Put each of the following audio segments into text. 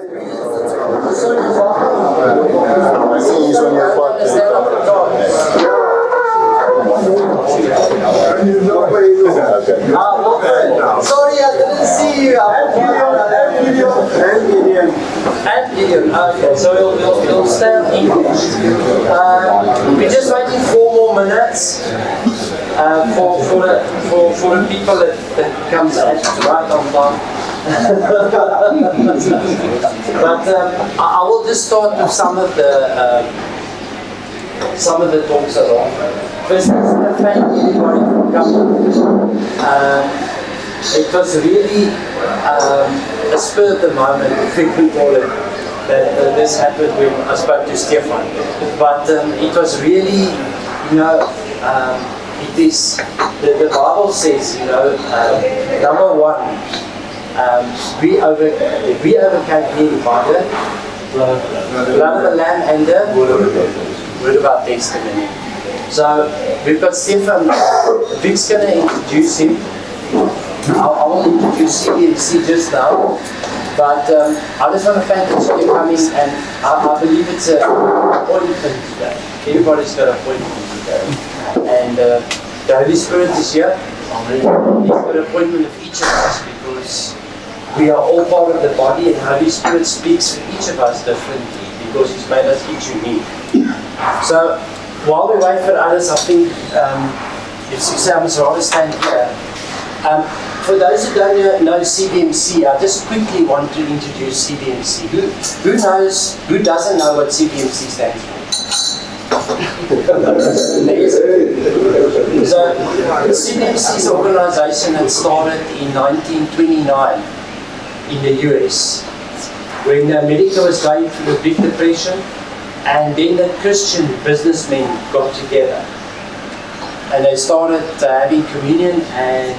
Sorry, I didn't see you. And Gideon. Okay, so we'll stay on English. We're just waiting 4 more minutes for the people that comes at right on time. But I will just start with some of the talks along. First, thank everybody for coming. It was really a spur of the moment, if we can call it, that this happened when I spoke to Stefan. But it was really, it is, the Bible says, number one, we overcame him by the blood of the Lamb and the word of our testimony. So we've got Stefan. Vic's going to introduce him. I will introduce CBMC just now, but I just want to thank you for coming, and I believe it's an appointment today. Everybody's got an appointment today, and the Holy Spirit is here. He's got an appointment of each of us because we are all part of the body, and the Holy Spirit speaks to each of us differently because He's made us each unique. So while we wait for others, I think if Susanna must rather stand here. For those who don't know CBMC, I just quickly want to introduce CBMC. Who doesn't know what CBMC stands for? So, CBMC is an organization that started in 1929 in the US, when America was going through the Big Depression, and then the Christian businessmen got together. And they started having communion and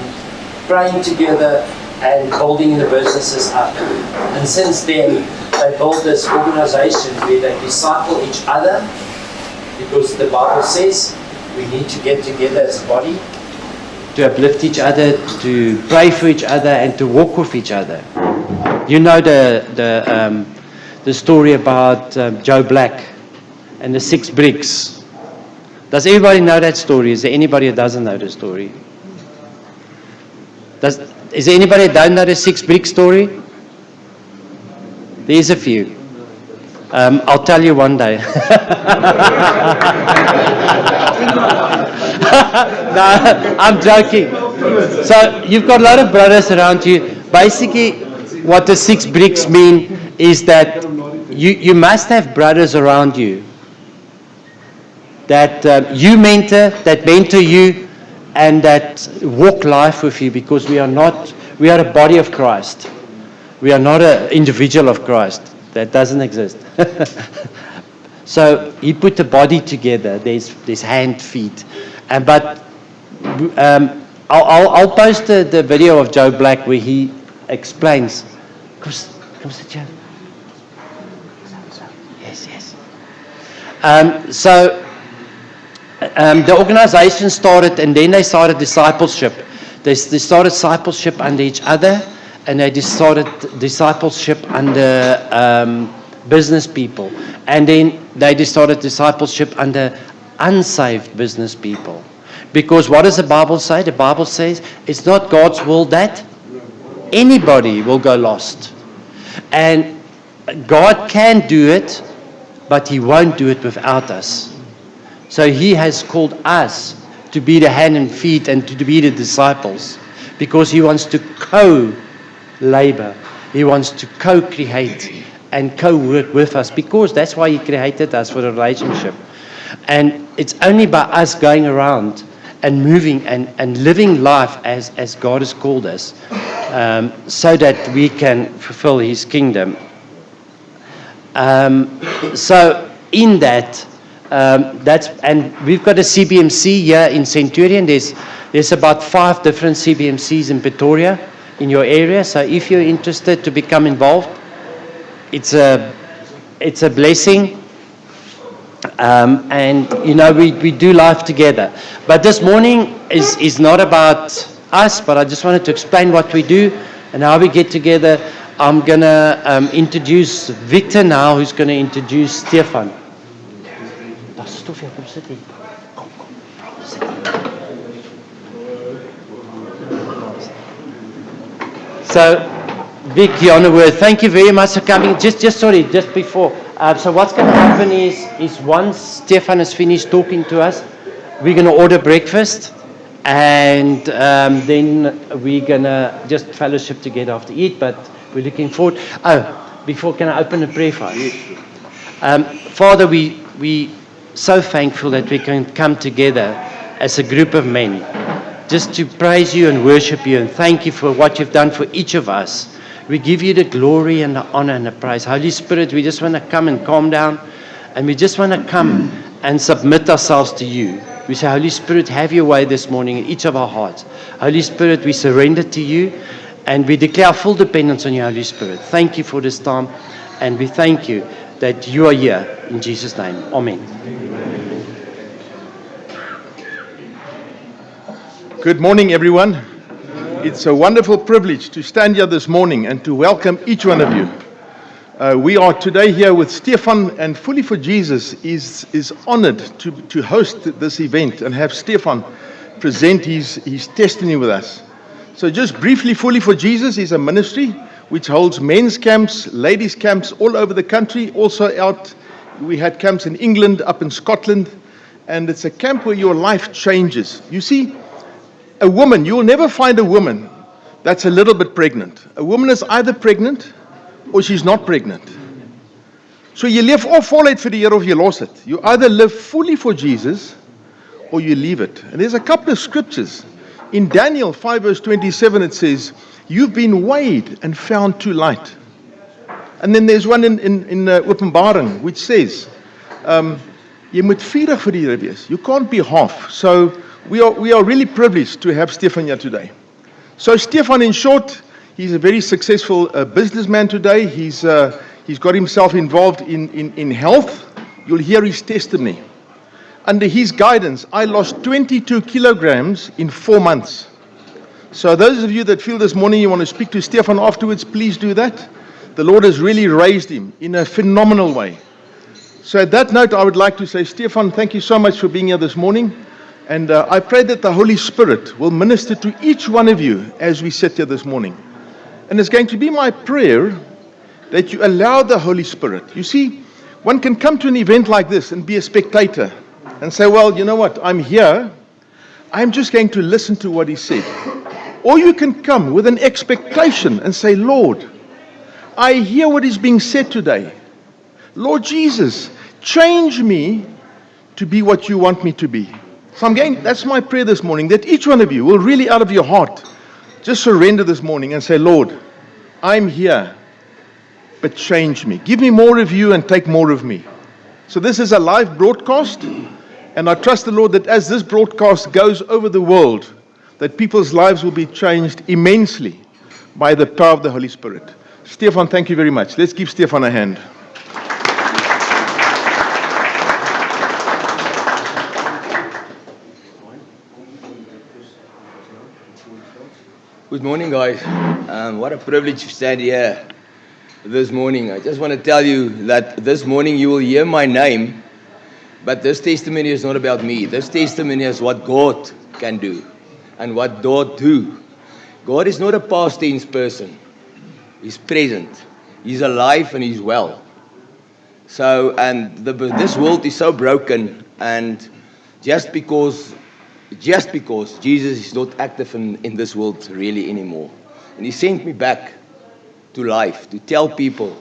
praying together and building the businesses up. And since then, they built this organization where they disciple each other, because the Bible says we need to get together as a body, to uplift each other, to pray for each other, and to walk with each other. You know the story about Joe Black and the 6 bricks. Does everybody know that story? Is there anybody who doesn't know the story? Is there anybody that don't know the 6 brick story? There's a few. I'll tell you one day. No, I'm joking. So you've got a lot of brothers around you. Basically, what the 6 bricks mean is that you must have brothers around you that you mentor, that mentor you, and that walk life with you, because we are a body of Christ. We are not an individual of Christ. That doesn't exist. So He put the body together. There's hand, feet, but I'll post the video of Joe Black where he explains. Come sit here. Yes. The organization started, and then they started discipleship. They started discipleship under each other, and they started discipleship under business people. And then they started discipleship under unsaved business people. Because what does the Bible say? The Bible says it's not God's will that anybody will go lost. And God can do it, but He won't do it without us. So He has called us to be the hand and feet and to be the disciples, because He wants to co-labor. He wants to co-create and co-work with us, because that's why He created us, for the relationship. And it's only by us going around and moving and living life as God has called us, so that we can fulfill His kingdom. So in that, and we've got a CBMC here in Centurion. There's about 5 different CBMCs in Pretoria, in your area. So if you're interested to become involved, it's a blessing. And we do life together. But this morning is not about us, but I just wanted to explain what we do and how we get together. I'm going to introduce Victor now, who's going to introduce Stefan. Daar's stof hier, kom sit hier. Kom, sit hier. So, Vic, you're on a word. Thank you very much for coming. Just before. So what's going to happen is once Stefan has finished talking to us, we're going to order breakfast, and then we're going to just fellowship together after eat, but we're looking forward. Before, can I open a prayer for us? Father, we so thankful that we can come together as a group of men just to praise you and worship you and thank you for what you've done for each of us. We give you the glory and the honor and the praise. Holy Spirit, we just want to come and calm down, and we just want to come and submit ourselves to you. We say, Holy Spirit, have your way this morning in each of our hearts. Holy Spirit, we surrender to you, and we declare full dependence on you, Holy Spirit. Thank you for this time, and we thank you that you are here. In Jesus' name, amen. Good morning, everyone. It's a wonderful privilege to stand here this morning and to welcome each one of you. We are today here with Stefan, and Fully for Jesus is honored to host this event and have Stefan present his testimony with us. So just briefly, Fully for Jesus is a ministry which holds men's camps, ladies' camps all over the country. Also we had camps in England, up in Scotland, and it's a camp where your life changes. You see, a woman, you will never find a woman that's a little bit pregnant. A woman is either pregnant or she's not pregnant. So you live of voluit vir die Here of you los it. You either live fully for Jesus or you leave it. And there's a couple of scriptures. In Daniel 5 verse 27 it says, you've been weighed and found too light. And then there's one in Openbaring which says, jy moet vurig vir die Here wees. You can't be half. So we are really privileged to have Stefan here today. So Stefan, in short, he's a very successful businessman today. He's got himself involved in health. You'll hear his testimony. Under his guidance, I lost 22 kilograms in 4 months. So those of you that feel this morning you want to speak to Stefan afterwards, please do that. The Lord has really raised him in a phenomenal way. So at that note, I would like to say, Stefan, thank you so much for being here this morning. And I pray that the Holy Spirit will minister to each one of you as we sit here this morning. And it's going to be my prayer that you allow the Holy Spirit. You see, one can come to an event like this and be a spectator and say, well, you know what, I'm here. I'm just going to listen to what he said. Or you can come with an expectation and say, Lord, I hear what is being said today. Lord Jesus, change me to be what you want me to be. So that's my prayer this morning, that each one of you will really out of your heart just surrender this morning and say, Lord, I'm here, but change me. Give me more of you and take more of me. So this is a live broadcast, and I trust the Lord that as this broadcast goes over the world, that people's lives will be changed immensely by the power of the Holy Spirit. Stefan, thank you very much. Let's give Stefan a hand. Good morning, guys. What a privilege to stand here this morning. I just want to tell you that this morning you will hear my name, but this testimony is not about me. This testimony is what God can do and what God do. God is not a past tense person. He's present. He's alive and He's well. So, and this world is so broken, and just because Jesus is not active in this world really anymore. And He sent me back to life to tell people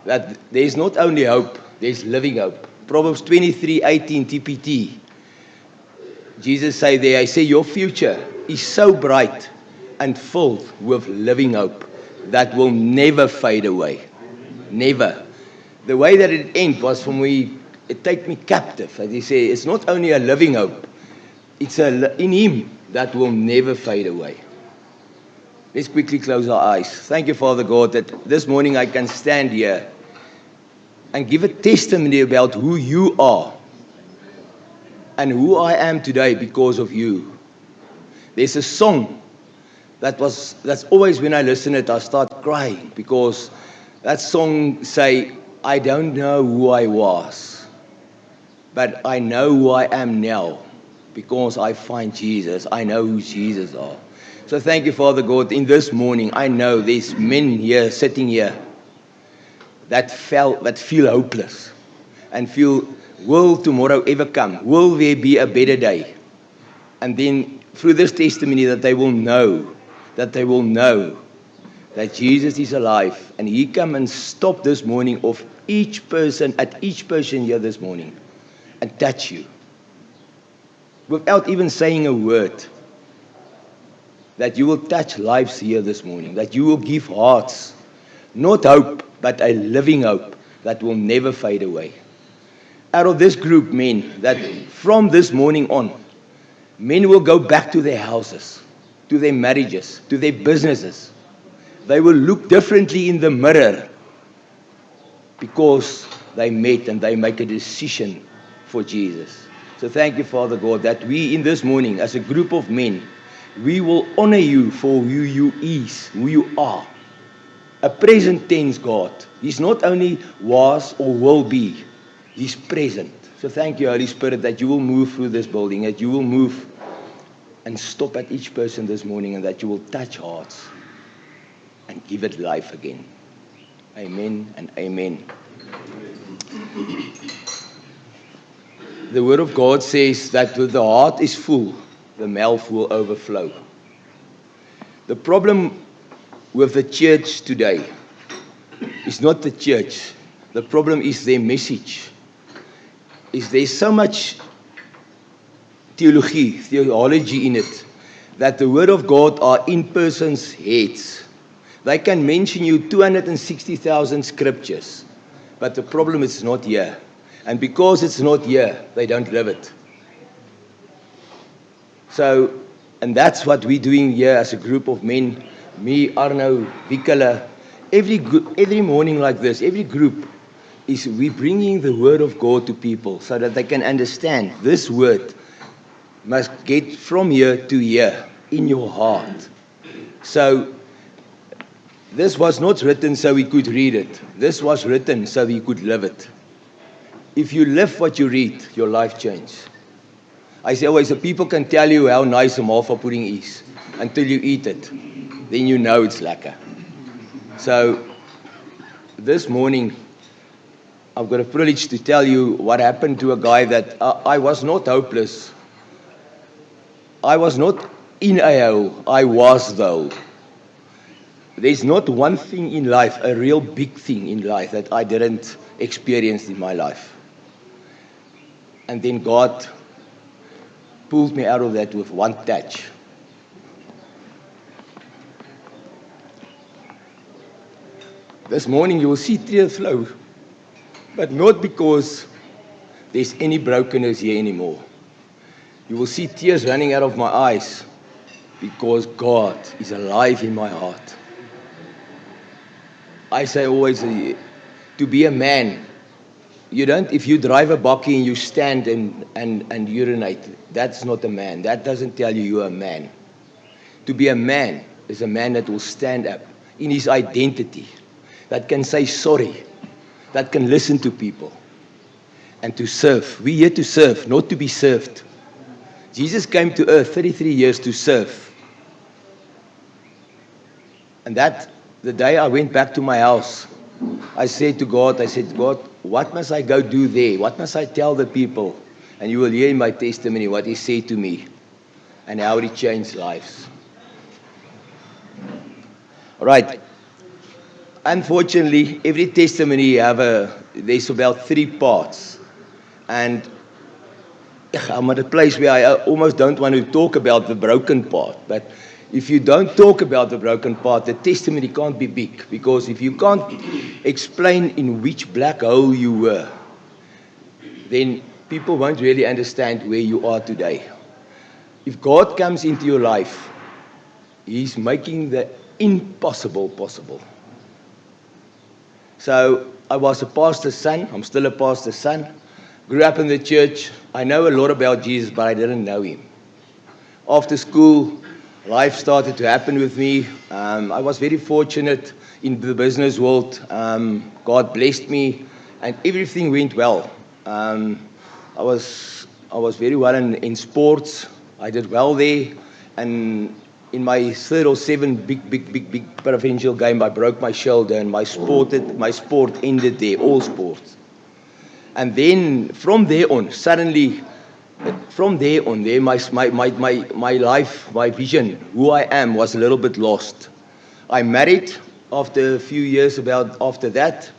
that there is not only hope, there is living hope. Proverbs 23:18 TPT. Jesus say there, I say your future is so bright and filled with living hope that will never fade away. Never. The way that it ended was for me, it take me captive. As He say, it's not only a living hope, it's in Him that will never fade away. Let's quickly close our eyes. Thank you, Father God, that this morning I can stand here and give a testimony about who you are and who I am today because of you. There's a song that's always when I listen to it, I start crying because that song say, I don't know who I was, but I know who I am now because I find Jesus. I know who Jesus are. So thank you, Father God. In this morning, I know there's men here, sitting here, that feel hopeless and feel, will tomorrow ever come? Will there be a better day? And then through this testimony that they will know that Jesus is alive, and He come and stop this morning of each person here this morning and touch you without even saying a word. That you will touch lives here this morning, that you will give hearts, not hope, but a living hope that will never fade away. Out of this group, men, that from this morning on, men will go back to their houses, to their marriages, to their businesses. They will look differently in the mirror because they met and they make a decision for Jesus. So thank you, Father God, that we in this morning, as a group of men, we will honor you for who you is, who you are. A present tense God. He's not only was or will be, He's present. So thank you, Holy Spirit, that you will move through this building, that you will move and stop at each person this morning, and that you will touch hearts and give it life again. Amen and amen. The Word of God says that when the heart is full, the mouth will overflow. The problem with the church today is not the church. The problem is their message. There's so much theology in it, that the Word of God are in persons' heads. They can mention you 260,000 scriptures, but the problem is not here. And because it's not here, they don't live it. So, and that's what we're doing here as a group of men. Me, Arno, Vikala, every morning like this, every group, is we bringing the Word of God to people so that they can understand this Word must get from here to here in your heart. So this was not written so we could read it. This was written so we could live it. If you live what you read, your life changes. I say always, so people can tell you how nice a malva pudding is until you eat it. Then you know it's lekker. So this morning, I've got a privilege to tell you what happened to a guy that I was not hopeless. I was not in a hole. I was though. There's not one thing in life, a real big thing in life that I didn't experience in my life. And then God pulled me out of that with one touch. This morning you will see tears flow, but not because there's any brokenness here anymore. You will see tears running out of my eyes because God is alive in my heart. I say always, to be a man, you don't, if you drive a bakkie and you stand and urinate, that's not a man. That doesn't tell you you're a man. To be a man is a man that will stand up in his identity, that can say sorry, that can listen to people, and to serve. We're here to serve, not to be served. Jesus came to earth 33 years to serve. And that, the day I went back to my house, I said to God, God, what must I go do there? What must I tell the people? And you will hear in my testimony what He said to me and how He changed lives. All right. Unfortunately, every testimony there's about 3 parts. And I'm at a place where I almost don't want to talk about the broken part. But if you don't talk about the broken part, the testimony can't be big. Because if you can't explain in which black hole you were, then people won't really understand where you are today. If God comes into your life, He's making the impossible possible. So I was a pastor's son. I'm still a pastor's son. Grew up in the church. I know a lot about Jesus, but I didn't know Him. After school, life started to happen with me. I was very fortunate in the business world. God blessed me, and everything went well. I was very well in sports. I did well there, and in my third or seventh big provincial game, I broke my shoulder, and my sport ended there, all sports. And then from there on, suddenly, my life, my vision, who I am, was a little bit lost. I married after a few years after that,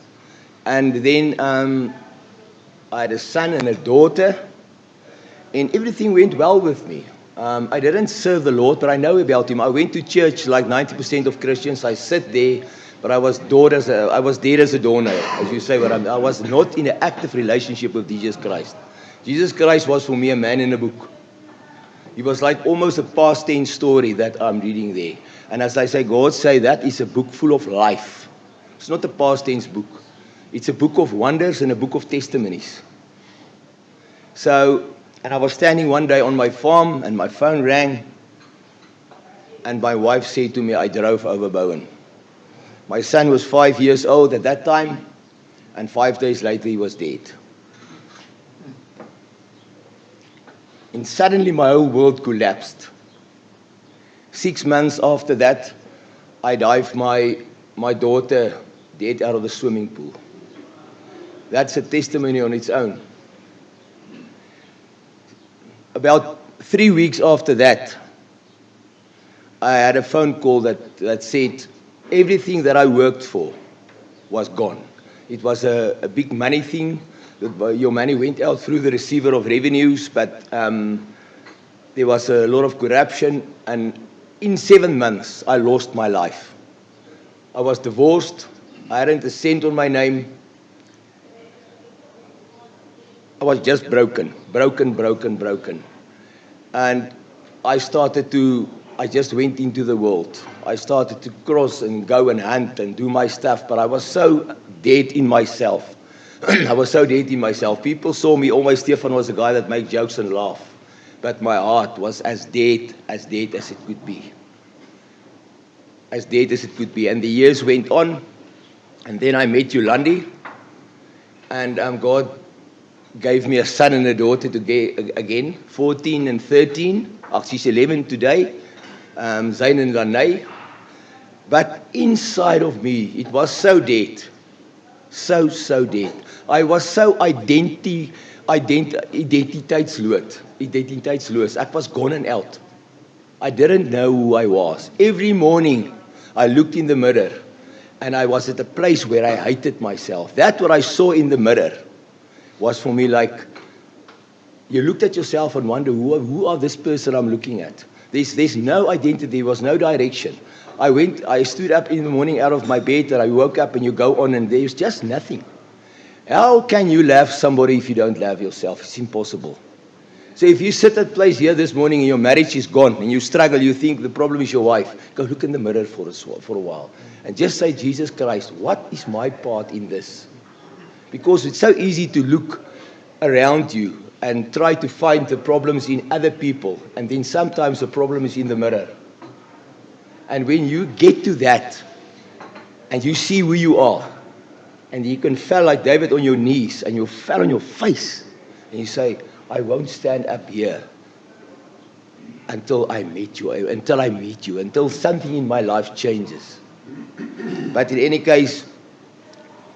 and then I had a son and a daughter, and everything went well with me. I didn't serve the Lord, but I know about Him. I went to church like 90% of Christians. I sat there, but I was there as a doornail, as you say. But I was not in an active relationship with Jesus Christ. Jesus Christ was for me a man in a book. He was like almost a past tense story that I'm reading there. And as I say, God say that is a book full of life. It's not a past tense book. It's a book of wonders and a book of testimonies. So, and I was standing one day on my farm and my phone rang, and my wife said to me, I drove over Bowen. My son was 5 years old at that time, and 5 days later he was dead. And suddenly my whole world collapsed. 6 months after that, I dived my daughter dead out of the swimming pool. That's a testimony on its own. About 3 weeks after that, I had a phone call that said everything that I worked for was gone. It was a big money thing. Your money went out through the receiver of revenues, but there was a lot of corruption, and in 7 months, I lost my life. I was divorced. I hadn't a cent on my name. I was just broken. And I just went into the world. I started to cross and go and hunt and do my stuff, but I was so dead in myself. People saw me, always Stefan was a guy that made jokes and laugh. But my heart was as dead as it could be. As dead as it could be. And the years went on, and then I met Yolandi, and God gave me a son and a daughter again, 14 and 13. She's 11 today, Zayn and Lanay. But inside of me, it was so dead. So dead. I was so identiteitsloos. Ek was gone and out. I didn't know who I was. Every morning, I looked in the mirror, and I was at a place where I hated myself. That's what I saw in the mirror. Was for me like, you looked at yourself and wonder, who are this person I'm looking at? There's no identity, there was no direction. I stood up in the morning out of my bed, and I woke up, and you go on, and there's just nothing. How can you love somebody if you don't love yourself? It's impossible. So if you sit at a place here this morning and your marriage is gone, and you struggle, you think the problem is your wife, go look in the mirror for a while, and just say, Jesus Christ, what is my part in this? Because it's so easy to look around you and try to find the problems in other people, and then sometimes the problem is in the mirror. And when you get to that, and you see who you are, and you can fall like David on your knees, and you fell on your face, and you say, I won't stand up here until I meet you, until something in my life changes. But in any case,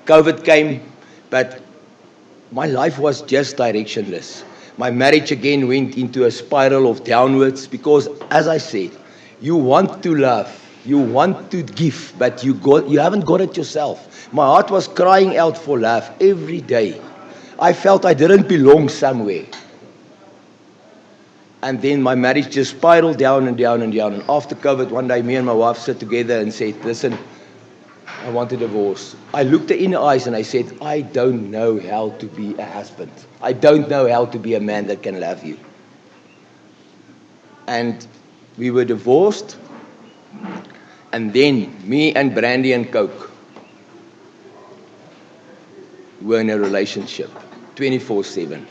COVID came, but my life was just directionless. My marriage again went into a spiral of downwards because, as I said, you want to love, you want to give, but you haven't got it yourself. My heart was crying out for love every day. I felt I didn't belong somewhere. And then my marriage just spiraled down and down and down. And after COVID, one day, me and my wife sat together and said, listen, I want a divorce. I looked her in the eyes and I said, I don't know how to be a husband. I don't know how to be a man that can love you. And we were divorced. And then me and Brandy and Coke were in a relationship 24/7.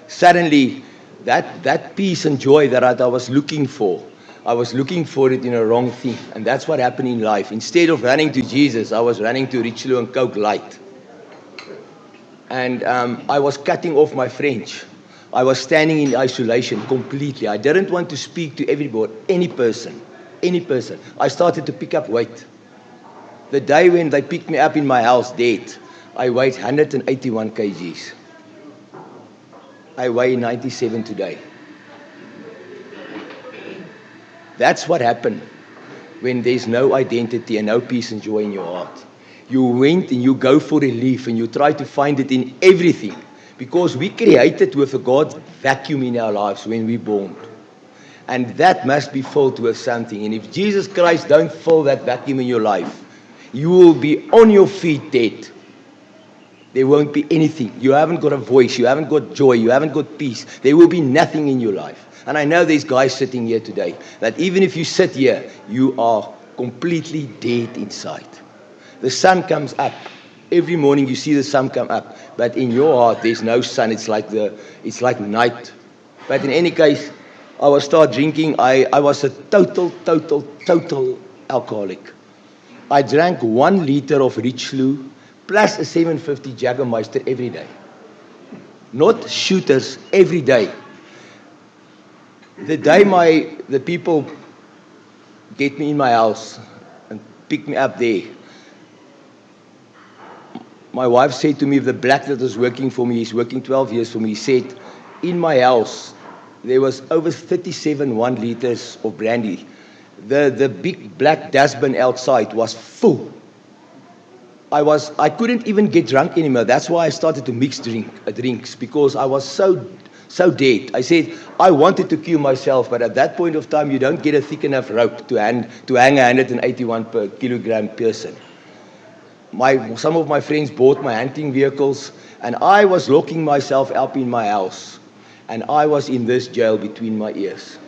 Suddenly, that peace and joy that I was looking for I was looking for it in a wrong thing. And that's what happened in life. Instead of running to Jesus, I was running to Richelieu and Coke Light. And I was cutting off my French. I was standing in isolation completely. I didn't want to speak to everybody, any person. I started to pick up weight. The day when they picked me up in my house dead, I weighed 181 kgs. I weigh 97 today. That's what happened when there's no identity and no peace and joy in your heart. You went and you go for relief and you try to find it in everything, because we created with a God vacuum in our lives when we're born. And that must be filled with something. And if Jesus Christ don't fill that vacuum in your life, you will be on your feet dead. There won't be anything. You haven't got a voice. You haven't got joy. You haven't got peace. There will be nothing in your life. And I know there's guys sitting here today that even if you sit here, you are completely dead inside. The sun comes up. Every morning you see the sun come up. But in your heart, there's no sun. It's like night. But in any case, I was start drinking. I was a total alcoholic. I drank 1 liter of Richelieu plus a 750 Jägermeister every day. Not shooters, every day. The day the people get me in my house and pick me up there, my wife said to me, the black that was working for me, he's working 12 years for me, he said, in my house, there was over 37 1 liters of brandy. The big black dustbin outside was full. I couldn't even get drunk anymore. That's why I started to mix drinks, because I was so dead. I said, I wanted to kill myself, but at that point of time, you don't get a thick enough rope to hang a 181 per kilogram person. Some of my friends bought my hunting vehicles, and I was locking myself up in my house, and I was in this jail between my ears.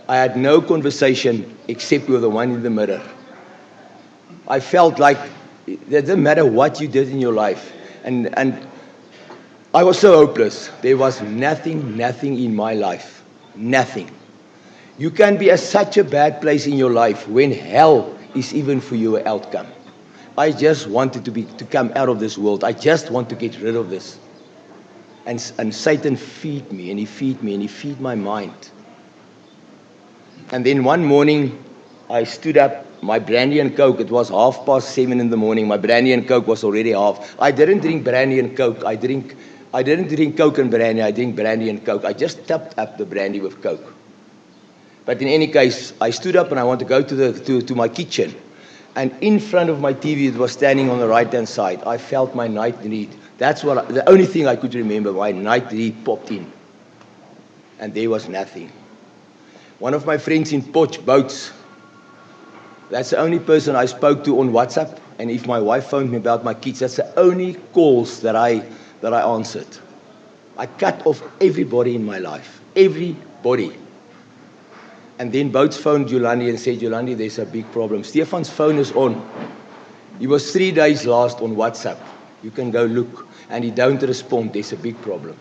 I had no conversation except with the one in the mirror. I felt like it doesn't matter what you did in your life, and I was so hopeless. There was nothing in my life. Nothing. You can be at such a bad place in your life when hell is even for you an outcome. I just wanted to come out of this world. I just want to get rid of this. And Satan feed me, and he feed my mind. And then one morning, I stood up, my brandy and Coke, it was 7:30 in the morning, my brandy and Coke was already half. I didn't drink brandy and Coke, I didn't drink Coke and brandy, I drink brandy and Coke. I just topped up the brandy with Coke. But in any case, I stood up and I want to go to my kitchen. And in front of my TV, it was standing on the right-hand side. I felt my night need. That's the only thing I could remember, my night need popped in. And there was nothing. One of my friends in Potch Boats, that's the only person I spoke to on WhatsApp. And if my wife phoned me about my kids, that's the only calls that I answered. I cut off everybody in my life. Everybody. And then Boats phoned Yolandi and said, Yolandi, there's a big problem. Stefan's phone is on. He was 3 days last on WhatsApp. You can go look. And he don't respond. There's a big problem.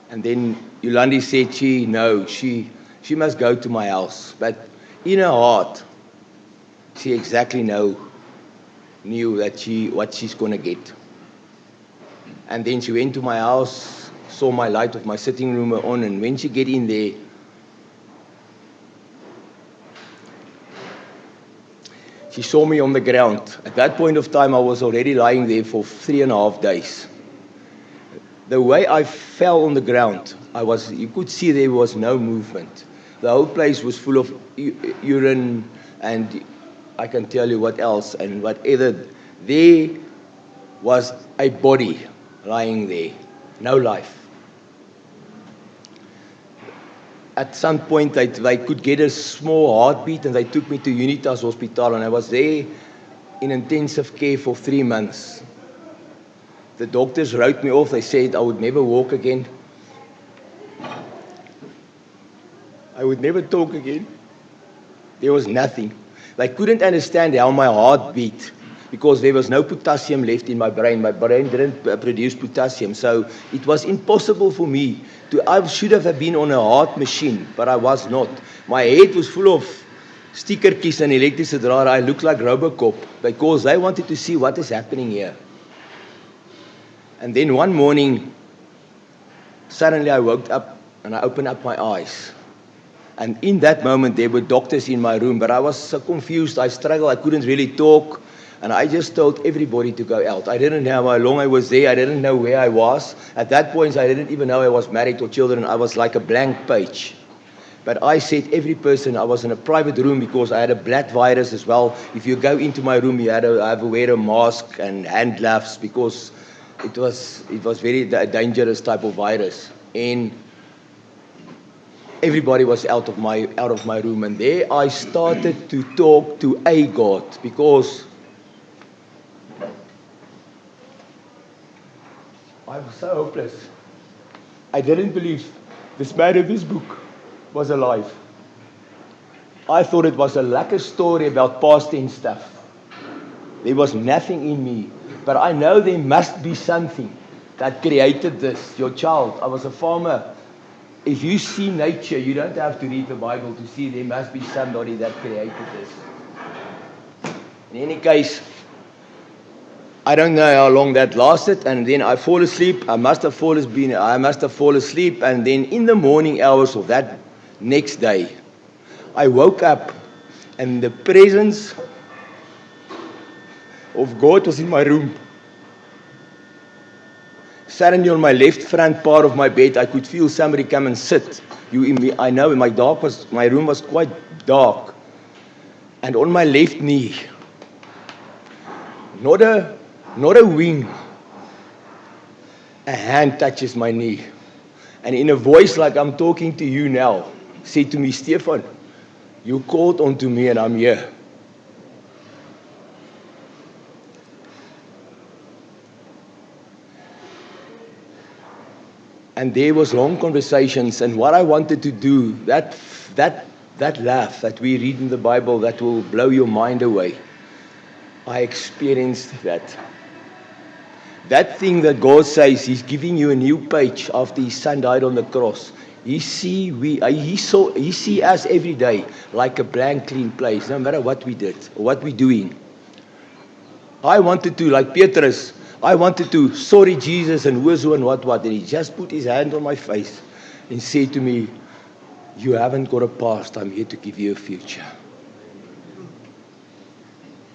And then Yolandi said she must go to my house. But in her heart, she exactly knew that what she's going to get. And then she went to my house, saw my light of my sitting room on, and when she get in there, she saw me on the ground. At that point of time, I was already lying there for 3.5 days. The way I fell on the ground, you could see there was no movement. The whole place was full of urine, and I can tell you what else, and whatever. There was a body lying there, no life. At some point, they could get a small heartbeat, and they took me to Unitas Hospital, and I was there in intensive care for 3 months. The doctors wrote me off. They said I would never walk again. I would never talk again. There was nothing. They couldn't understand how my heart beat. because there was no potassium left in my brain. My brain didn't produce potassium, so it was impossible for me to. I should have been on a heart machine, but I was not. My head was full of stickertjies and elektriese drade. I looked like Robocop because they wanted to see what is happening here. And then one morning, suddenly I woke up and I opened up my eyes. And in that moment, there were doctors in my room, but I was so confused. I struggled. I couldn't really talk. And I just told everybody to go out. I didn't know how long I was there. I didn't know where I was. At that point, I didn't even know I was married or children. I was like a blank page. But I said every person, I was in a private room because I had a blood virus as well. If you go into my room, you had to have to wear a mask and hand gloves because it was very dangerous type of virus. And everybody was out of my room, and there I started to talk to a God because I was so hopeless. I didn't believe this man in this book was alive. I thought it was a lucky story about past tense stuff. There was nothing in me, but I know there must be something that created this. Your child, I was a farmer. If you see nature, you don't have to read the Bible to see there must be somebody that created this. In any case, I don't know how long that lasted, and then I fall asleep. I must have fallen asleep, and then in the morning hours of that next day, I woke up, and the presence of God was in my room. Suddenly on my left front part of my bed, I could feel somebody come and sit. I know my room was quite dark. And on my left knee, not a wing, a hand touches my knee. And in a voice like I'm talking to you now, said to me, Stefan, you called onto me and I'm here. And there was long conversations, and what I wanted to do, that laugh that we read in the Bible that will blow your mind away, I experienced that. That thing that God says He's giving you a new page after His Son died on the cross. He see us every day like a blank, clean place, no matter what we did or what we're doing. I wanted to, like Petrus, I wanted to, sorry Jesus and who and what, and he just put his hand on my face and said to me, you haven't got a past, I'm here to give you a future.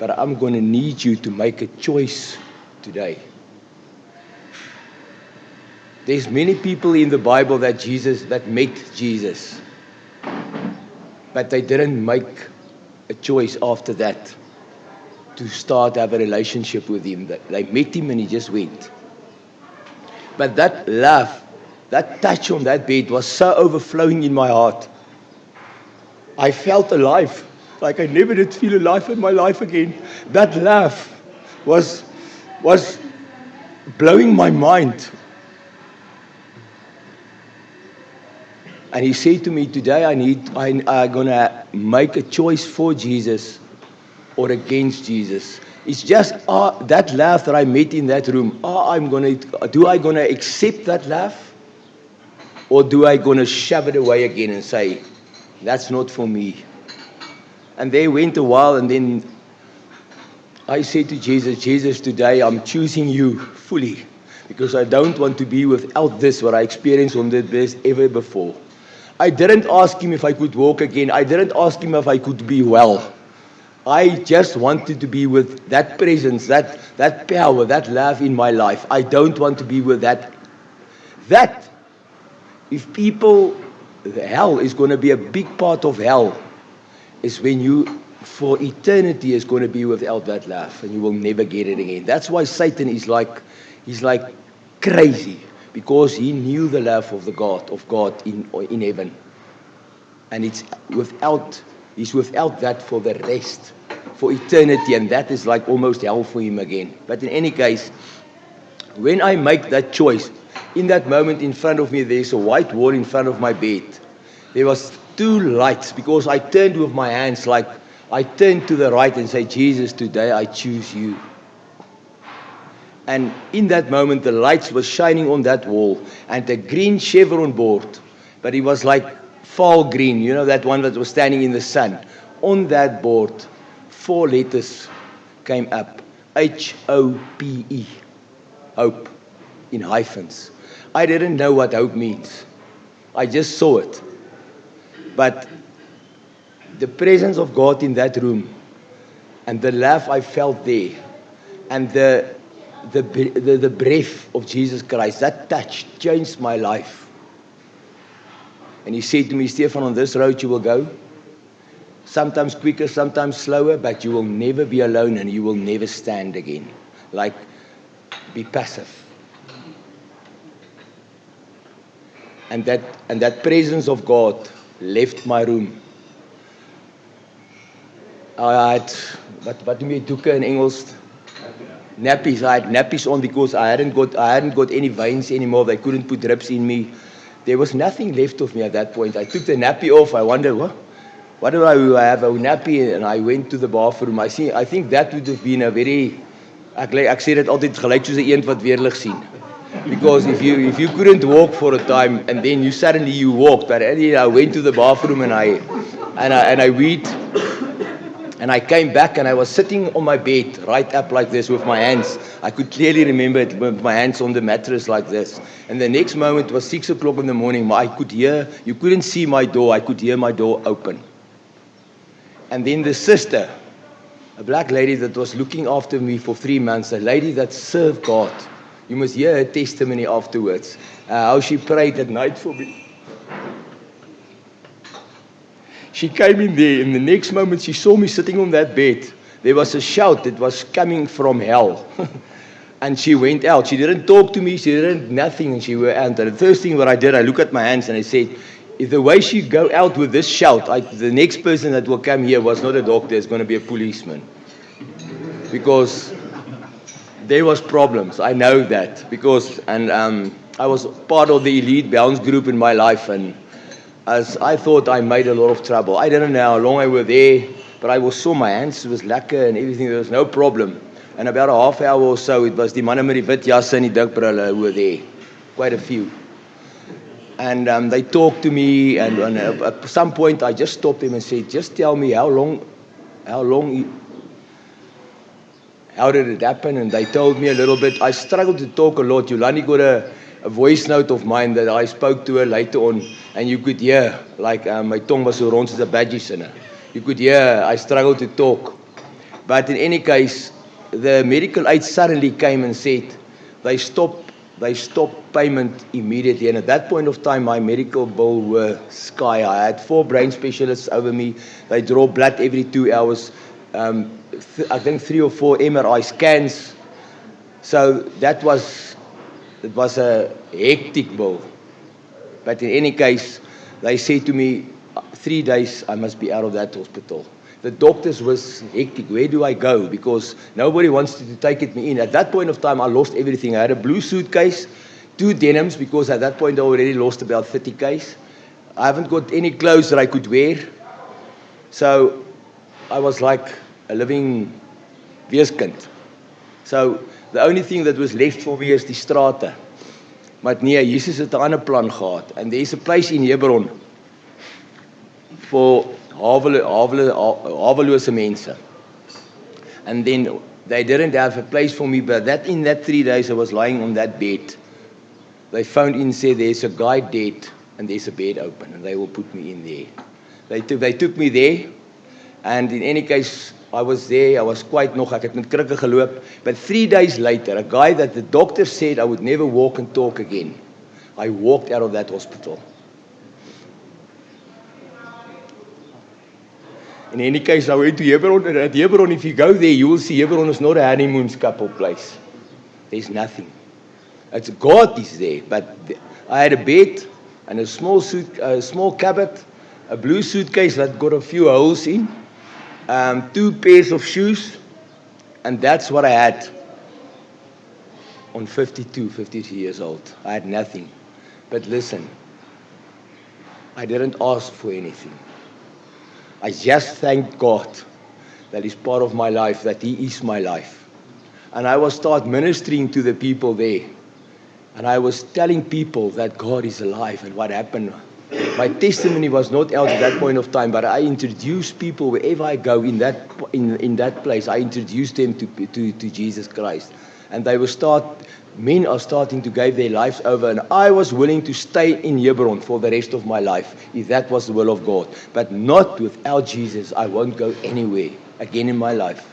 But I'm going to need you to make a choice today. There's many people in the Bible that met Jesus, but they didn't make a choice after that to start have a relationship with Him. They met Him and He just went. But that love, that touch on that bed was so overflowing in my heart. I felt alive, like I never did feel alive in my life again. That love was blowing my mind. And He said to me, today I'm going to make a choice for Jesus or against Jesus. It's just that love that I met in that room. Do I gonna accept that love, or do I gonna shove it away again and say, that's not for me? And there went a while, and then I said to Jesus, Jesus, today I'm choosing you fully, because I don't want to be without this what I experienced on this ever before. I didn't ask Him if I could walk again. I didn't ask Him if I could be well. I just wanted to be with that presence, that power, that love in my life. I don't want to be with that. If hell is going to be a big part of hell, is when you, for eternity, is going to be without that love, and you will never get it again. That's why Satan is he's like crazy, because he knew the love of God in heaven, and he's without that for the rest, for eternity, and that is like almost hell for him again. But in any case, when I make that choice, in that moment in front of me, there's a white wall in front of my bed. There was two lights, because I turned with my hands like I turned to the right and said, Jesus, today I choose you. And in that moment, the lights were shining on that wall, and a green chevron board, but it was like fall green, you know, that one that was standing in the sun. On that board, 4 letters came up, H-O-P-E, hope, in hyphens. I didn't know what hope means. I just saw it. But the presence of God in that room, and the love I felt there, and the breath of Jesus Christ, that touch changed my life. And he said to me, Stefan, on this road you will go, sometimes quicker, sometimes slower, but you will never be alone and you will never stand again. Like, be passive. And that presence of God left my room. I had, wat noem jy doeke in Engels? Nappies. I had nappies on because I hadn't got any veins anymore. They couldn't put drips in me. There was nothing left of me at that point. I took the nappy off. I wondered, what do I do? I have a nappy, and I went to the bathroom. I think that would have been a very, ek sê dit altyd gelyk soos 'n eend wat weerlig sien. Because if you couldn't walk for a time and then you suddenly walked, but I went to the bathroom and I weed. And I came back and I was sitting on my bed, right up like this with my hands. I could clearly remember it with my hands on the mattress like this. And the next moment was 6 o'clock in the morning. I could hear, you couldn't see my door, I could hear my door open. And then the sister, a black lady that was looking after me for 3 months, a lady that served God. You must hear her testimony afterwards, how she prayed at night for me. She came in there, and the next moment she saw me sitting on that bed. There was a shout that was coming from hell. And she went out. She didn't talk to me, she didn't nothing, and she went out. And the first thing what I did, I looked at my hands and I said, if the way she go out with this shout, the next person that will come here was not a doctor, it's going to be a policeman. Because there was problems, I know that. Because, I was part of the elite bounce group in my life, and as I thought I made a lot of trouble. I didn't know how long I was there, but I saw my hands was lekker and everything, there was no problem. And about a half hour or so, it was die manne met die wit jasse en die dik brille who were there. Quite a few. And they talked to me, and at some point I just stopped them and said, just tell me how did it happen? And they told me a little bit. I struggled to talk a lot. Yolani got a voice note of mine that I spoke to her later on, and you could hear, like my tongue was so rond as a badgie sinner. You could hear I struggled to talk. But in any case, the medical aid suddenly came and said they stopped payment immediately. And at that point of time, my medical bill were sky high. I had 4 brain specialists over me. They draw blood every 2 hours. I think 3 or 4 MRI scans. So it was a hectic bill. But in any case, they said to me, 3 days I must be out of that hospital. The doctors was hectic. Where do I go? Because nobody wants to take me in. At that point of time, I lost everything. I had a blue suitcase, 2 denims, because at that point I already lost about 30 kg. I haven't got any clothes that I could wear. So I was like a living weeskind. So the only thing that was left for me is die strate. Maar nee, Jesus het 'n ander plan gehad. And there's a place in Hebron for hawelose mense. And then they didn't have a place for me, but in that 3 days I was lying on that bed. They phoned in and said, there's a guy dead and there's a bed open, and they will put me in there. They took me there, and in any case, I was there. I was quite nog, ek het met krikke geloop. But 3 days later, a guy that the doctor said I would never walk and talk again, I walked out of that hospital. In any case, I went to Hebron, and at Hebron, if you go there, you will see Hebron is not a honeymoon couple place. There's nothing. It's God is there, but I had a bed and a small cupboard, a blue suitcase that got a few holes in, 2 pairs of shoes, and that's what I had on 53 years old. I had nothing. But listen, I didn't ask for anything. I just thanked God that is part of my life, that He is my life. And I was start ministering to the people there. And I was telling people that God is alive and what happened. My testimony was not out at that point of time, but I introduced people wherever I go in that place. I introduced them to Jesus Christ. And they will men are starting to give their lives over. And I was willing to stay in Hebron for the rest of my life, if that was the will of God. But not without Jesus. I won't go anywhere again in my life.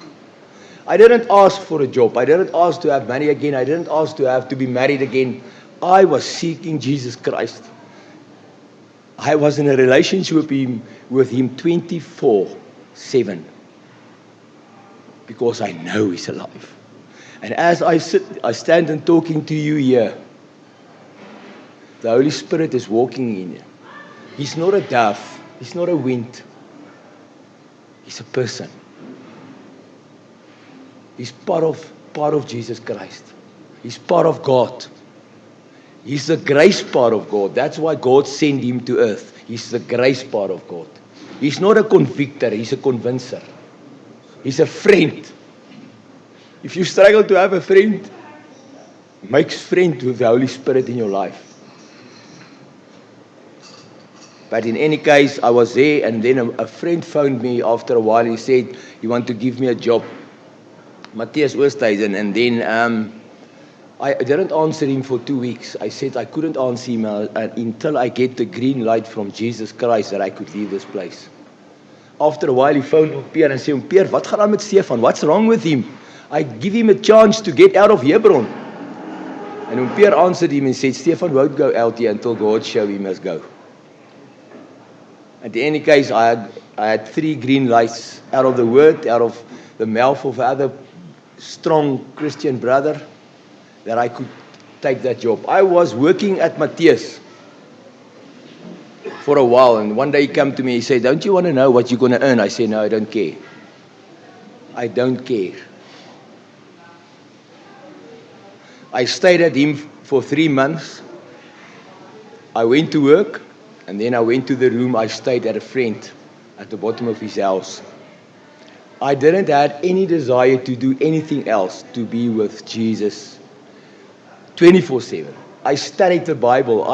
I didn't ask for a job. I didn't ask to have money again. I didn't ask to be married again. I was seeking Jesus Christ. I was in a relationship with him 24/7 because I know He's alive. And as I stand and talking to you here, the Holy Spirit is walking in you. He's not a dove. He's not a wind. He's a person. He's part of Jesus Christ. He's part of God. He's the grace part of God. That's why God sent Him to earth. He's the grace part of God. He's not a convictor. He's a convincer. He's a friend. If you struggle to have a friend, make friend with the Holy Spirit in your life. But in any case, I was there, and then a friend phoned me after a while. He said, "You want to give me a job?" Matthias Oosthuizen. And then I didn't answer him for 2 weeks. I said I couldn't answer him until I get the green light from Jesus Christ that I could leave this place. After a while, he phoned Pierre and said, "Pierre, wat gaan aan met Stefan? What's wrong with him? I give him a chance to get out of Hebron." And Pierre answered him and said, "Stefan won't go out here until God shows he must go." At any case, I had 3 green lights out of the word, out of the mouth of other strong Christian brother, that I could take that job. I was working at Matthias for a while, and one day he came to me, he said, "Don't you want to know what you're going to earn?" I said, "No, I don't care. I don't care." I stayed at him for 3 months. I went to work, and then I went to the room. I stayed at a friend at the bottom of his house. I didn't have any desire to do anything else, to be with Jesus 24/7. I studied the Bible.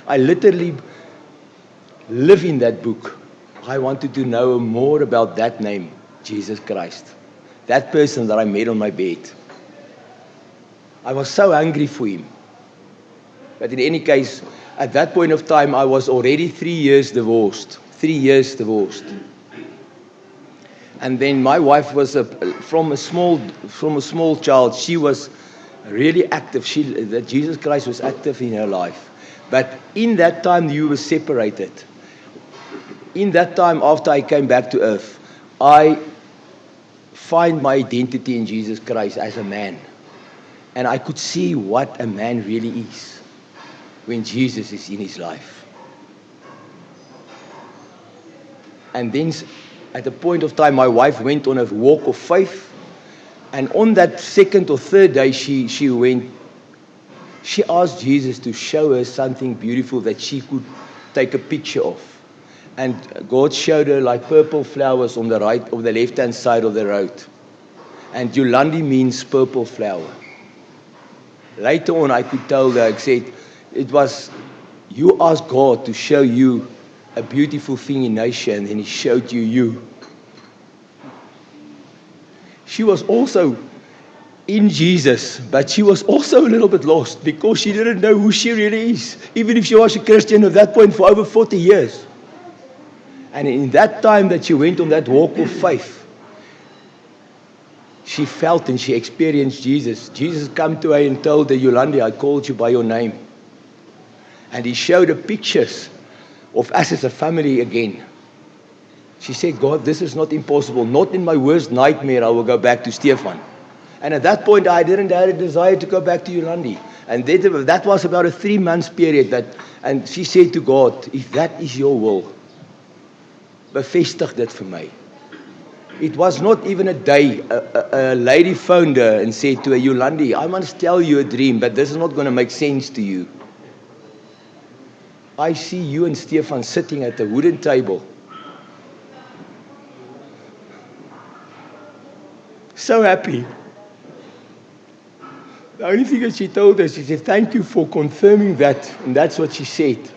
I literally live in that book. I wanted to know more about that name, Jesus Christ. That person that I met on my bed. I was so hungry for Him. But in any case, at that point of time, I was already 3 years divorced. 3 years divorced. And then my wife was from a small child. She was really active. That Jesus Christ was active in her life. But in that time, you were separated. In that time, after I came back to earth, I find my identity in Jesus Christ as a man. And I could see what a man really is when Jesus is in his life. And then at a point of time, my wife went on a walk of faith. And on that second or third day, she asked Jesus to show her something beautiful that she could take a picture of. And God showed her like purple flowers on the right or the left-hand side of the road. And Yolandi means purple flower. Later on, I could tell her, I said, it was, you asked God to show you a beautiful thing in nature, and then He showed you. She was also in Jesus, but she was also a little bit lost because she didn't know who she really is, even if she was a Christian at that point for over 40 years. And in that time that she went on that walk of faith, she felt and she experienced Jesus. Jesus came to her and told her, "Yolandi, I called you by your name." And He showed her pictures of us as a family again. She said, "God, this is not impossible. Not in my worst nightmare I will go back to Stefan." And at that point, I didn't have a desire to go back to Yolandi. And that was about a 3 months period. And she said to God, "If that is your will, bevestig dit vir my." It was not even a day. A lady phoned her and said to her, "Yolandi, I must tell you a dream, but this is not going to make sense to you. I see you and Stefan sitting at a wooden table. So happy. The only thing that she told us, she said, thank you for confirming that. And that's what she said.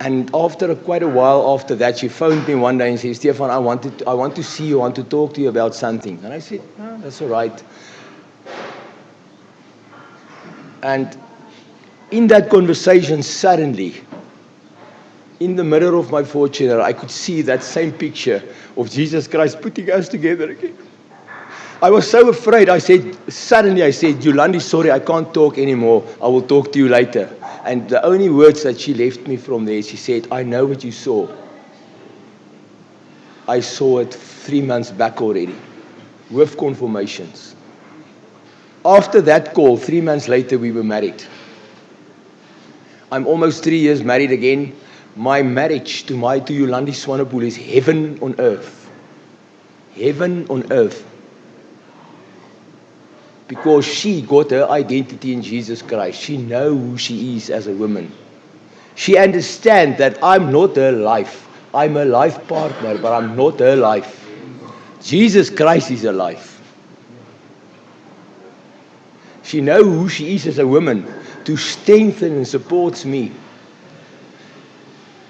And after quite a while after that, she phoned me one day and said, Stefan, I want to see you, I want to talk to you about something. And I said, no, that's all right. And in that conversation, suddenly, in the middle of my Fortuner, I could see that same picture of Jesus Christ putting us together again. I was so afraid. Suddenly I said, Yolandi, sorry, I can't talk anymore. I will talk to you later. And the only words that she left me from there, she said, I know what you saw. I saw it 3 months back already, with confirmations. After that call, 3 months later, we were married. I'm almost 3 years married again. My marriage to Yolandi Swanepoel is heaven on earth. Heaven on earth. Because she got her identity in Jesus Christ. She knows who she is as a woman. She understands that I'm not her life. I'm a life partner, but I'm not her life. Jesus Christ is her life. She knows who she is as a woman to strengthen and supports me.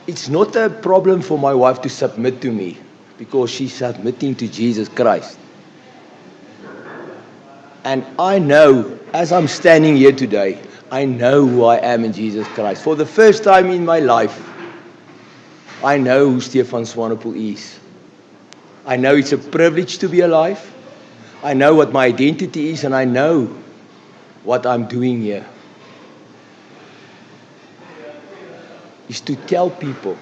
It's not a problem for my wife to submit to me because she's submitting to Jesus Christ. And I know, as I'm standing here today, I know who I am in Jesus Christ. For the first time in my life, I know who Stefan Swanepoel is. I know it's a privilege to be alive. I know what my identity is, and I know what I'm doing here. Is to tell people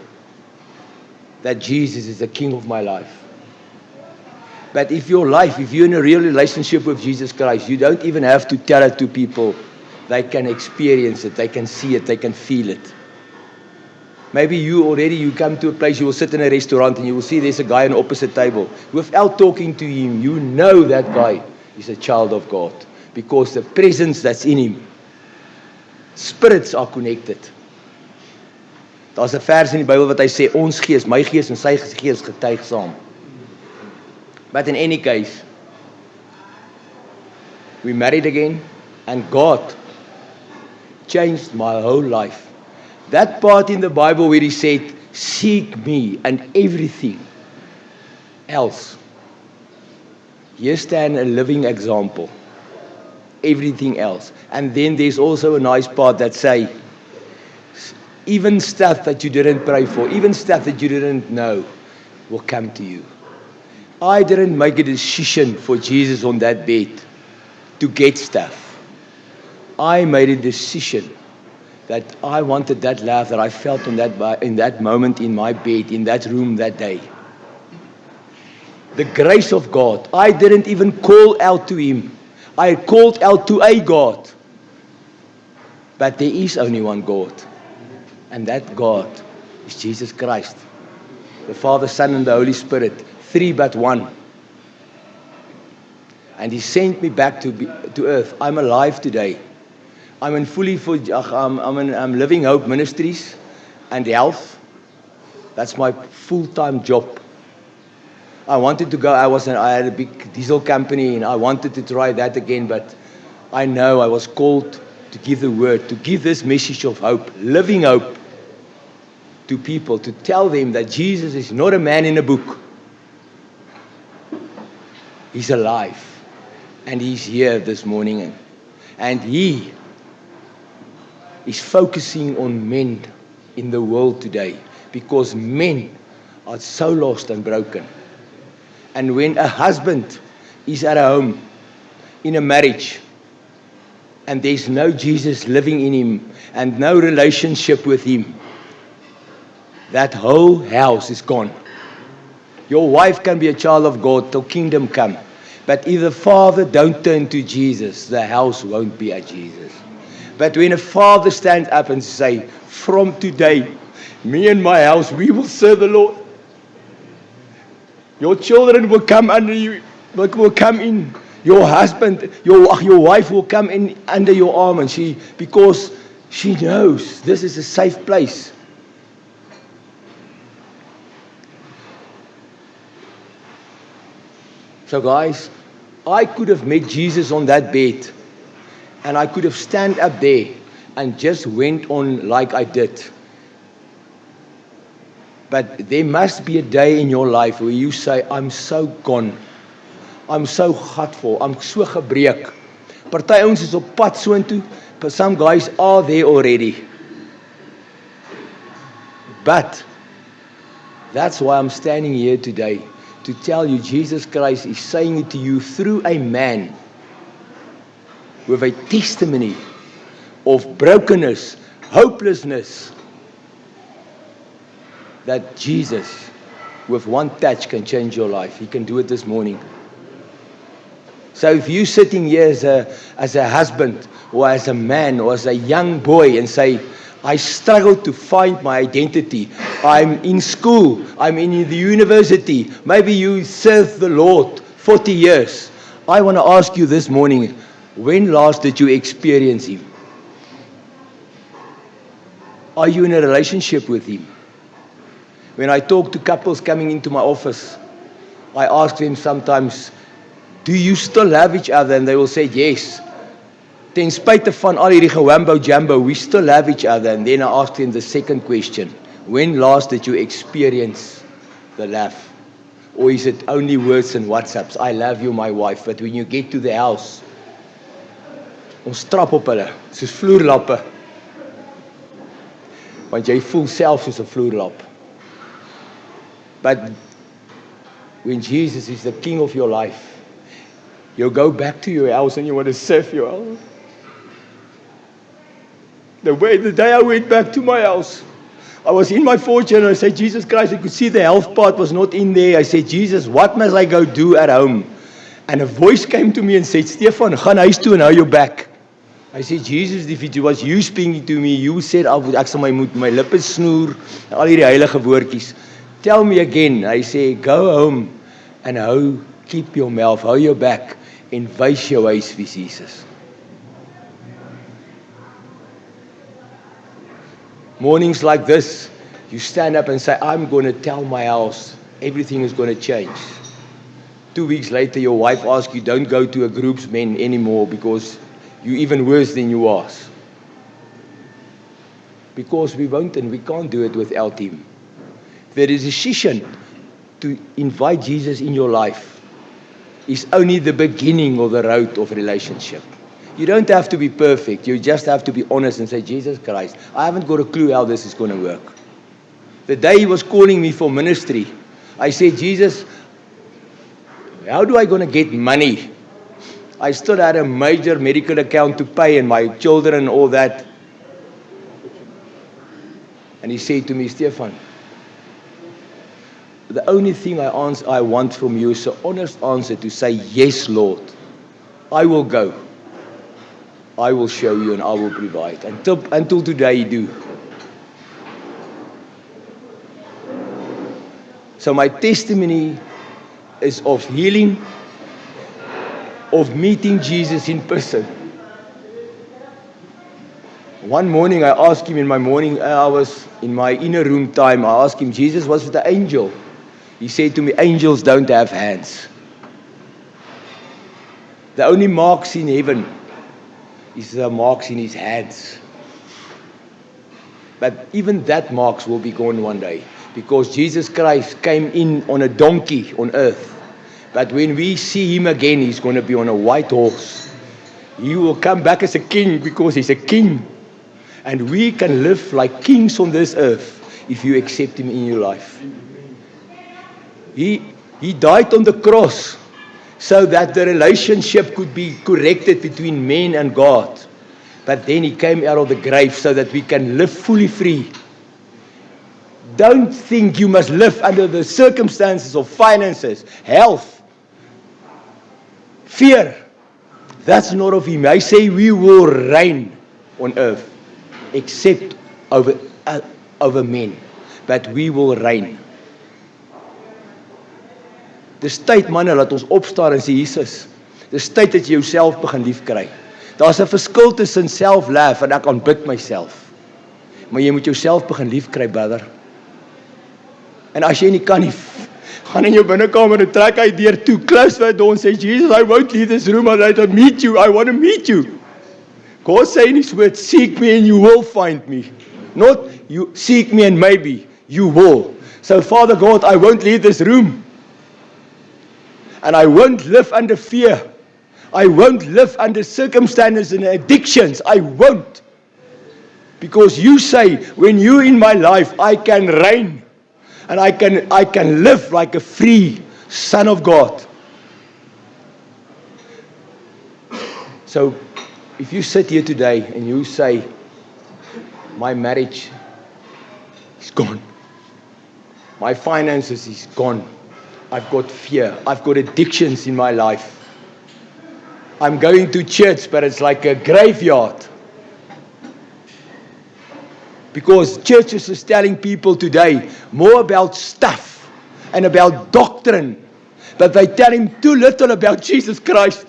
that Jesus is the King of my life. But if you're in a real relationship with Jesus Christ, you don't even have to tell it to people. They can experience it, they can see it, they can feel it. Maybe you come to a place, you will sit in a restaurant and you will see there's a guy on the opposite table. Without talking to him, you know that guy is a child of God. Because the presence that's in him, spirits are connected. Daar's 'n vers in die Bybel wat hy sê, ons gees, my gees en sy gees getuig saam. But in any case, we married again, and God changed my whole life. That part in the Bible where He said, seek me and everything else. Here stand a living example. Everything else. And then there's also a nice part that say, even stuff that you didn't pray for, even stuff that you didn't know, will come to you. I didn't make a decision for Jesus on that bed to get stuff. I made a decision that I wanted that love that I felt in that moment in my bed, in that room that day. The grace of God. I didn't even call out to Him. I called out to a God. But there is only one God. And that God is Jesus Christ. The Father, Son, and the Holy Spirit. 3 but 1. And He sent me back to earth. I'm alive today. I'm in I'm Living Hope Ministries and Health. That's my full-time job. I wanted to go. I had a big diesel company and I wanted to try that again, but I know I was called to give the word, to give this message of hope, living hope to people, to tell them that Jesus is not a man in a book. He's alive. And He's here this morning. And He is focusing on men in the world today. Because men are so lost and broken. And when a husband is at a home, in a marriage, and there's no Jesus living in him, and no relationship with Him, that whole house is gone. Your wife can be a child of God till kingdom come. But if the father don't turn to Jesus, the house won't be at Jesus. But when a father stands up and say, from today, me and my house, we will serve the Lord. Your children will come under you, will come in. Your husband, your wife will come in under your arm, and because she knows this is a safe place. So guys, I could have met Jesus on that bed, and I could have stand up there and just went on like I did. But there must be a day in your life where you say, I'm so gone. I'm so gatvol. I'm so gebreek. Party ouens is op pad soontoe, but some guys are there already. But that's why I'm standing here today, to tell you Jesus Christ is saying it to you through a man with a testimony of brokenness, hopelessness, that Jesus, with one touch, can change your life. He can do it this morning. So if you're sitting here as a husband, or as a man, or as a young boy, and say, I struggle to find my identity. I'm in school. I'm in the university. Maybe you served the Lord 40 years. I want to ask you this morning, when last did you experience Him? Are you in a relationship with Him? When I talk to couples coming into my office, I ask them sometimes, do you still love each other? And they will say, yes. Ten spyte van al hierdie gewambo jambo, we still love each other. And then I ask them the second question, when last did you experience the love? Or is it only words and WhatsApps? I love you, my wife. But when you get to the house, ons trap op hulle, soos vloerlappe. Want jy voel self soos 'n vloerlap. But when Jesus is the King of your life, you go back to your house and you want to serve your house. The day I went back to my house, I was in my fortune and I said, Jesus Christ, I could see the health part was not in there. I said, Jesus, what must I go do at home? And a voice came to me and said, Stefan, gaan huis toe en hou jou back. I said, Jesus, if it was you speaking to me, you said, ek sal my lippe snoer, al hierdie heilige woordjies. Tell me again. I say, go home and keep your mouth, hou jou back, en wys jou huis vir Jesus. Mornings like this, you stand up and say, I'm going to tell my house, everything is going to change. 2 weeks later, your wife asks you, don't go to a group's men anymore because you're even worse than you was. Because we won't and we can't do it without Him. The decision to invite Jesus in your life is only the beginning of the road of relationship. You don't have to be perfect. You just have to be honest and say, Jesus Christ, I haven't got a clue how this is going to work. The day He was calling me for ministry, I said, Jesus, how do I going to get money? I still had a major medical account to pay and my children and all that. And He said to me, Stefan, the only thing I want from you is an honest answer to say, yes, Lord, I will go. I will show you and I will provide. Until today you do. So my testimony is of healing, of meeting Jesus in person. One morning I asked Him in my morning hours, in my inner room time, I asked Him, Jesus, what's with the angel? He said to me, angels don't have hands. The only marks in heaven is the marks in His hands. But even that marks will be gone one day, because Jesus Christ came in on a donkey on earth. But when we see Him again, He's going to be on a white horse. He will come back as a king because He's a king. And we can live like kings on this earth if you accept Him in your life. He died on the cross so that the relationship could be corrected between men and God. But then He came out of the grave so that we can live fully free. Don't think you must live under the circumstances of finances, health, fear. That's not of Him. I say we will reign on earth, except over men. But we will reign. Dis tyd manne, laat ons opstaan en sê Jesus, dis tyd dat jy jouself begin liefkry. Daar's 'n verskil tussen self-love en ek aanbid myself. Maar jy moet jouself begin liefkry, brother. En as jy nie kan nie, Gaan in jou binnekamer en trek hy deur toe, close that door and say, Jesus, I won't leave this room until I meet you. I want to meet you. God say in His word, seek me and you will find me. Not you seek me and maybe you will. So Father God, I won't leave this room. And I won't live under fear. I won't live under circumstances and addictions. I won't. Because you say, when you're in my life, I can reign. And I can live like a free son of God. So, if you sit here today and you say, my marriage is gone. My finances is gone. I've got fear. I've got addictions in my life. I'm going to church, but it's like a graveyard. Because churches is telling people today more about stuff and about doctrine, but they tell him too little about Jesus Christ.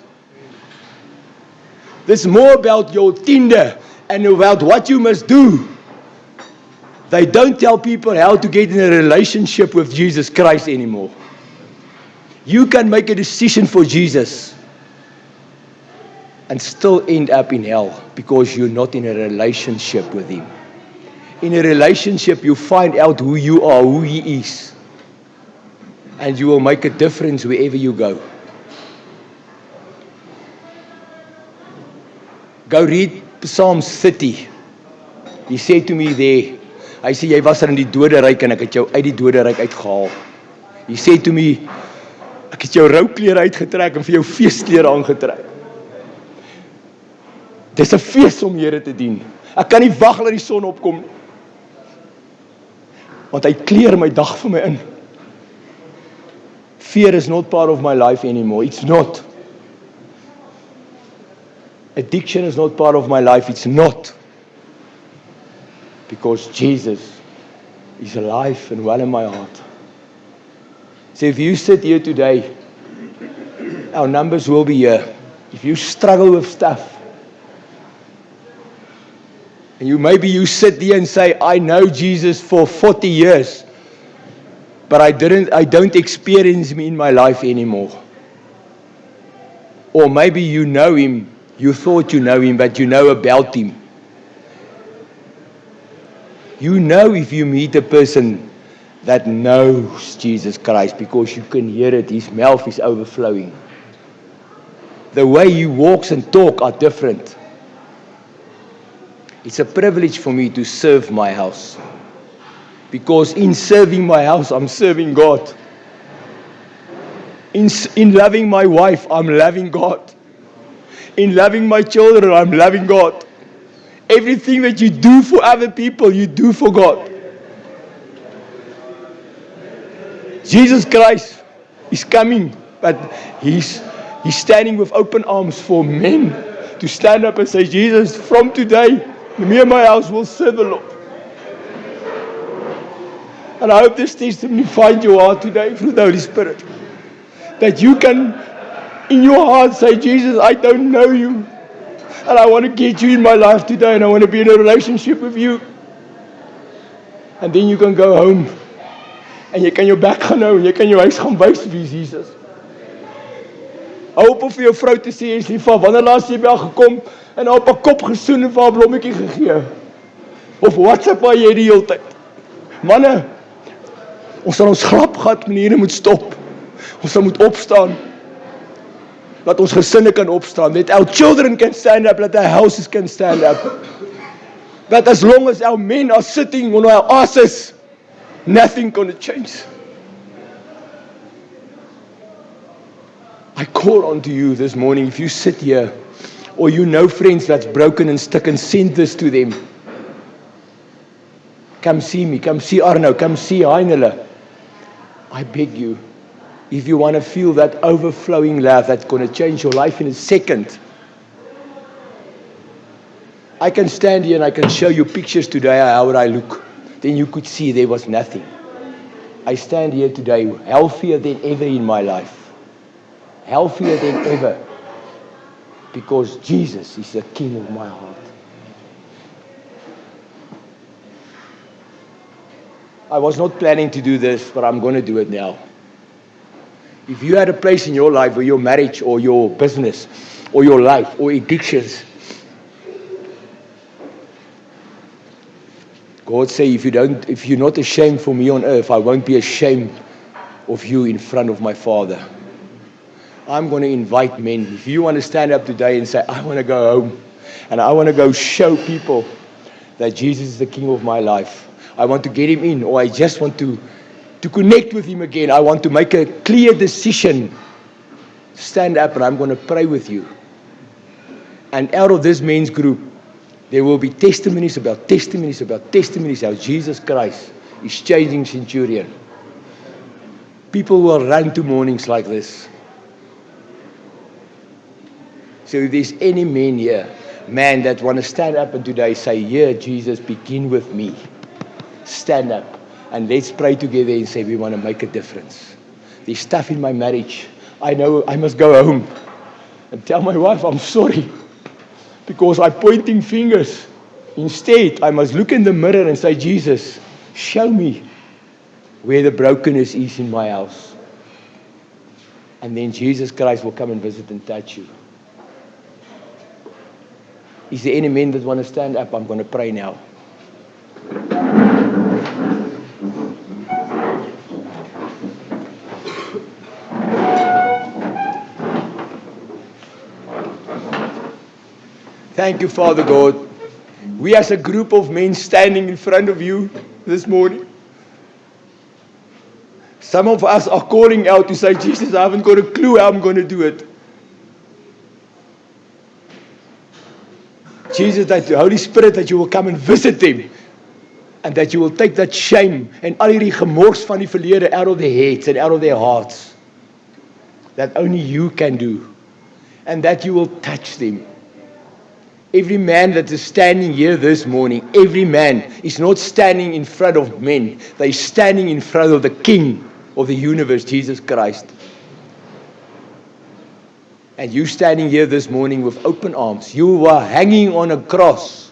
There's more about your tinder and about what you must do. They don't tell people how to get in a relationship with Jesus Christ anymore. You can make a decision for Jesus and still end up in hell because you're not in a relationship with Him. In a relationship, you find out who you are, who He is. And you will make a difference wherever you go. Go read Psalms 30. He said to me there, hy sê, jy was in die doderyk en ek het jou uit die doderyk uitgehaal. He said to me, ek het jou rouklere uitgetrek en vir jou feesklere aangetrek. Dis 'n fees om Here te dien. Ek kan nie wag dat die son opkom nie. Want hy kleer my dag vir my in. Fear is not part of my life anymore. It's not. Addiction is not part of my life. It's not. Because Jesus is alive and well in my heart. So if you sit here today, our numbers will be here. If you struggle with stuff, and maybe you sit there and say, I know Jesus for 40 years, but I don't experience Him in my life anymore. Or maybe you know Him, you thought you know Him, but you know about Him. You know if you meet a person that knows Jesus Christ, because you can hear it, his mouth is overflowing. The way he walks and talk are different. It's a privilege for me to serve my house. Because in serving my house, I'm serving God. In loving my wife, I'm loving God. In loving my children, I'm loving God. Everything that you do for other people, you do for God. Jesus Christ is coming, but He's standing with open arms for men to stand up and say, Jesus, from today, me and my house will serve the Lord. And I hope this testimony finds your heart today through the Holy Spirit. That you can, in your heart, say, Jesus, I don't know you. And I want to get you in my life today, and I want to be in a relationship with you. And then you can go home. En jy kan jou bek gaan hou, en jy kan jou huis gaan wys wie Jesus. Hou op vir jou vrou te sê, is lief van, wanneer laas jy by haar gekom, en haar op haar kop gesoen en vir haar blommetjie gegee. Of WhatsApp waar jy die hele tyd. Manne, ons sal ons grapgat maniere moet stop. Ons sal moet opstaan. Dat ons gesinne kan opstaan. That our children can stand up, that our houses can stand up. That as long as our men are sitting on our asses, nothing gonna change. I call on to you this morning, if you sit here, or you know friends that's broken and stuck, and send this to them. Come see me, come see Arno, come see Heinele. I beg you, if you want to feel that overflowing love that's going to change your life in a second. I can stand here and I can show you pictures today how I look. Then you could see there was nothing. I stand here today healthier than ever in my life. Healthier than ever. Because Jesus is the King of my heart. I was not planning to do this, but I'm going to do it now. If you had a place in your life or your marriage or your business or your life or addictions, God say, if you're not ashamed for me on earth, I won't be ashamed of you in front of my Father. I'm going to invite men. If you want to stand up today and say, I want to go home and I want to go show people that Jesus is the King of my life. I want to get him in, or I just want to connect with him again. I want to make a clear decision. Stand up and I'm going to pray with you. And out of this men's group, there will be testimonies about how Jesus Christ is changing Centurion. People will run to mornings like this. So if there's any man here, that want to stand up and today say, "Here, Jesus, begin with me." Stand up and let's pray together and say, we want to make a difference. There's stuff in my marriage. I know I must go home and tell my wife I'm sorry because I'm pointing fingers. Instead, I must look in the mirror and say, Jesus, show me where the brokenness is in my house. And then Jesus Christ will come and visit and touch you. Is there any men that want to stand up? I'm going to pray now. Thank you, Father God. We as a group of men standing in front of you this morning. Some of us are calling out to say, Jesus, I haven't got a clue how I'm going to do it. Jesus, that the Holy Spirit, that you will come and visit them. And that you will take that shame and al die gemors van die verlede out of their heads and out of their hearts. That only you can do. And that you will touch them. Every man that is standing here this morning, every man is not standing in front of men. They're standing in front of the King of the universe, Jesus Christ. And you standing here this morning with open arms. You were hanging on a cross,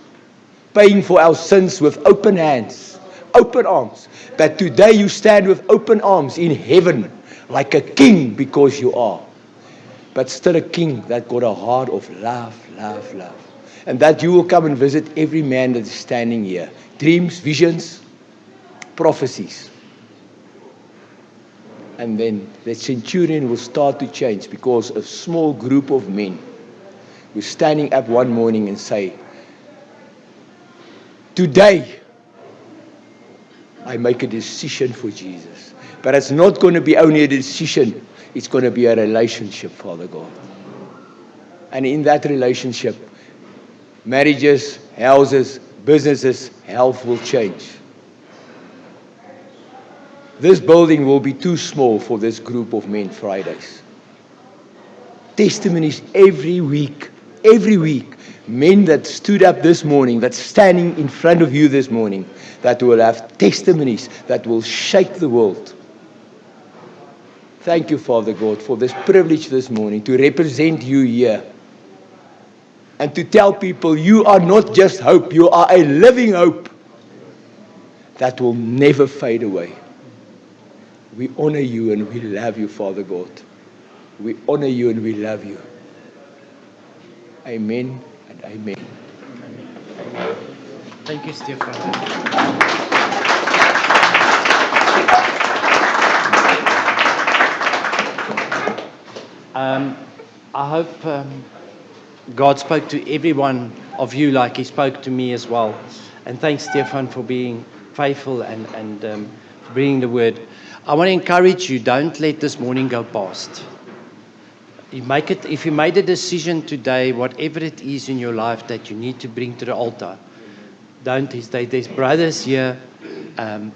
paying for our sins with open hands, open arms. But today you stand with open arms in heaven, like a king because you are. But still a king that got a heart of love, love, love. And that you will come and visit every man that is standing here. Dreams, visions, prophecies. And then the centurion will start to change because a small group of men were standing up one morning and say, today I make a decision for Jesus. But it's not going to be only a decision, it's going to be a relationship, Father God. And in that relationship, marriages, houses, businesses, health will change. This building will be too small for this group of men Fridays. Testimonies every week. Men that stood up this morning, that's standing in front of you this morning, that will have testimonies that will shake the world. Thank you, Father God, for this privilege this morning to represent you here. And to tell people, you are not just hope, you are a living hope that will never fade away. We honor you and we love you, Father God. We honor you and we love you. Amen and amen. Thank you, Stefan. I hope God spoke to every one of you like He spoke to me as well. And thanks, Stefan, for being faithful and for bringing the word. I want to encourage you, don't let this morning go past. If you made a decision today, whatever it is in your life that you need to bring to the altar, don't hesitate. There's brothers here.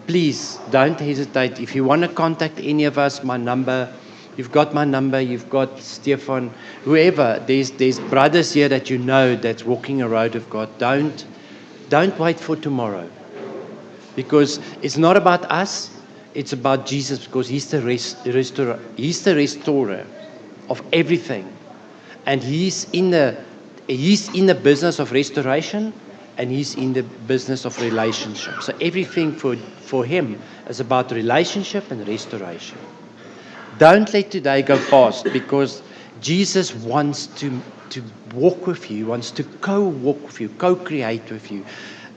Please, don't hesitate. If you want to contact any of us, my number, you've got my number, you've got Stefan, whoever. There's brothers here that you know that's walking a road of God. Don't wait for tomorrow. Because it's not about us, it's about Jesus, because He's the restorer of everything. And He's in the business of restoration, and He's in the business of relationship. So everything for Him is about relationship and restoration. Don't let today go past, because Jesus wants to walk with you, wants to co-walk with you, co-create with you.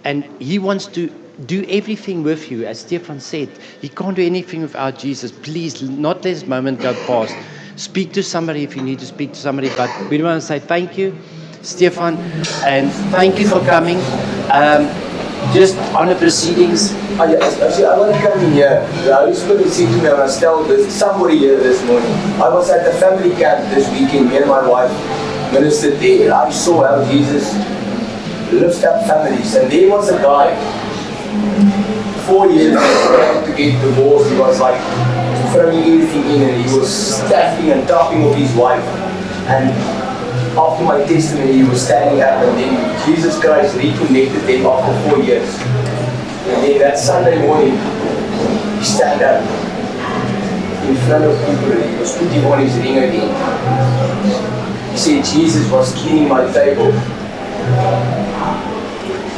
And He wants to do everything with you. As Stefan said, He can't do anything without Jesus. Please, not let this moment go past. Speak to somebody if you need to speak to somebody. But we want to say thank you, Stefan, and thank you for coming. Just on the proceedings. Actually, I want to come in here. The Holy Spirit said to me, I must tell somebody here this morning. I was at the family camp this weekend. Me and my wife ministered there. And I saw how Jesus lifts up families. And there was a guy, 4 years trying to get divorced. He was like throwing everything in, and he was stabbing and tapping of his wife. And after my testimony, he was standing up, and then Jesus Christ reconnected them after 4 years. And then that Sunday morning, he stand up in front of people, and he was putting on his ring again. He said Jesus was cleaning my table.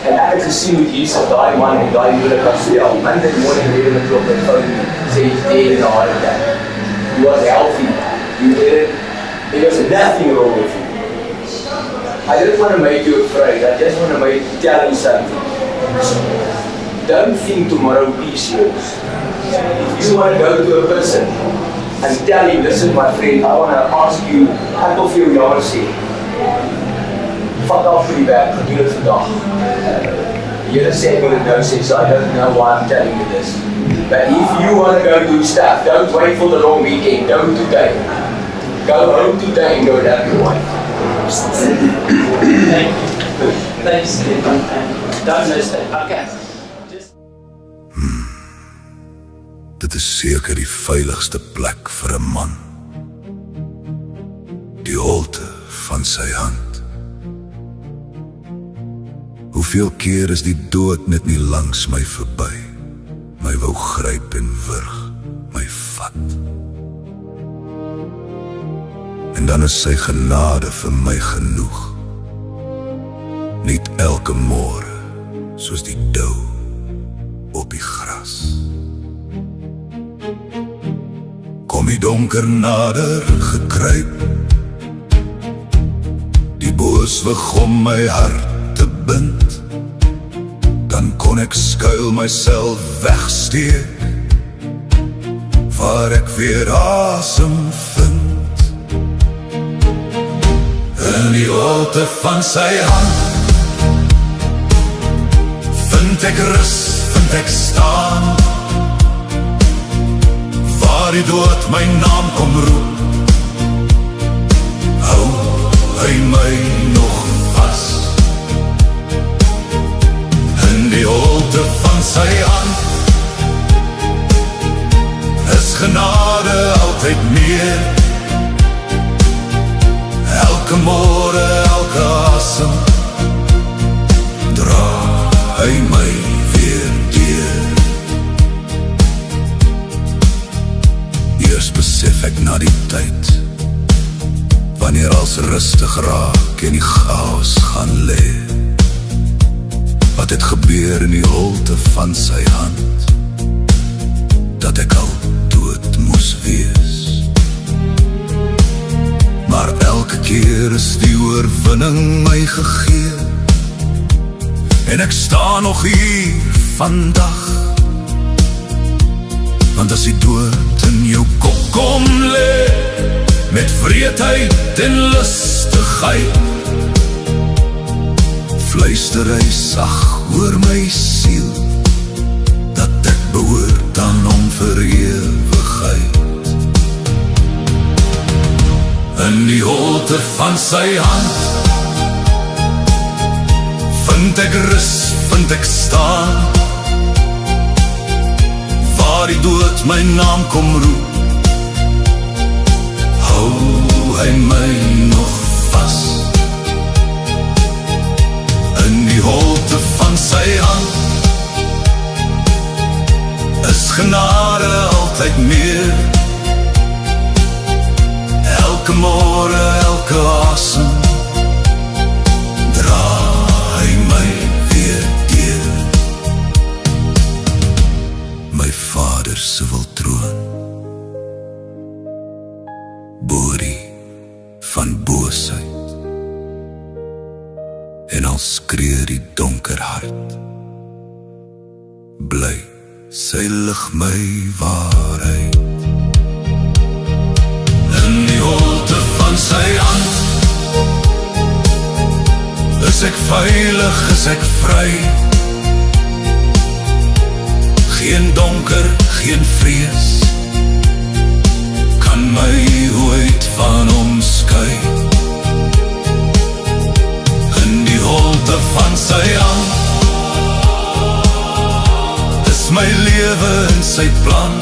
And I had to see with Jesus, die man and die in the Kasteel. Monday morning, 11 o'clock, they phoned me, said he's dead in a heart attack. He was healthy. There was nothing wrong with him. I didn't want to make you afraid. I just want to tell you something. Don't think tomorrow is yours. If you want to go to a person and tell him, listen my friend, I want to ask you, ek wil vir jou jaar sê, vat af vir die werk, gedoen het vandag. Die Here sê ek moet dit nou sê, so I don't know why I'm telling you this. But if you want to go do stuff, don't wait for the long weekend, go today. Go home today and go and have your wife. Thank you. Thanks, Stefan. And don't miss that. Okay. Dit is seker die veiligste plek vir 'n man. Die holte van sy hand. Hoeveel keer is die dood net nie langs my verby, my wou gryp en wurg, my vat. En dan is sy genade vir my genoeg. Niet elke môre soos die dou op die gras. Kom die donker nader gekruip, die booswig om my hart te bind, dan kon ek skuil myself wegsteek, waar ek weer asem vind. In die holte van sy hand vind ek rus, vind ek staan, waar die dood my naam kom roep, hou hy my nog vas. In die holte van sy hand is genade altyd meer. Elke môre, elke asem dra hy my weer deur. Eers besef ek na die tyd, wanneer als rustig raak en die chaos gaan lê, wat het gebeur in die holte van sy hand, dat ek al dood moes wees. Maar elke keer is die oorwinning my gegee, en ek sta nog hier vandag. Want as die dood in jou kop kom lê, met wreedheid en lustigheid, fluister hy sag oor my siel, dat ek behoort aan hom vir ewigheid. In die holte van sy hand vind ek rus, vind ek staan, waar die dood my naam kom roep, hou hy my nog vas. In die holte van sy hand is genade altyd meer. Elke môre, elke asem dra hy my weer deur. My Vader se wil troon, borie van boosheid. En al skree die donker hart, bly sy lig my waarheid. In die holte van sy hand is ek veilig, is ek vry. Geen donker, geen vrees kan my ooit van hom skei. In die holte van sy hand is my lewe in sy plan.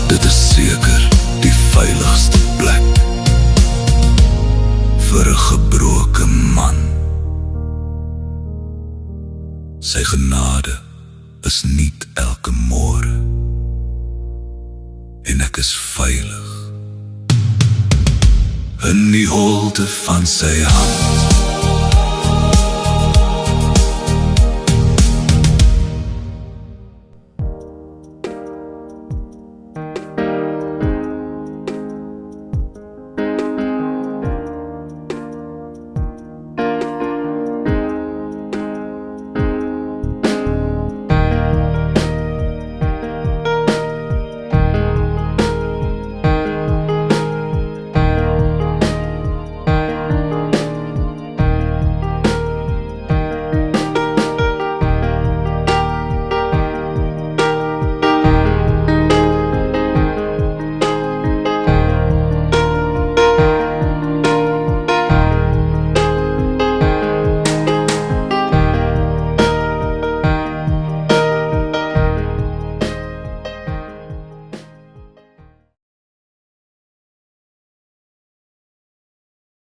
Dit is seker die veiligste plek vir 'n gebroke man. Sy genade is niet elke môre en ek is veilig in die holte van sy hand.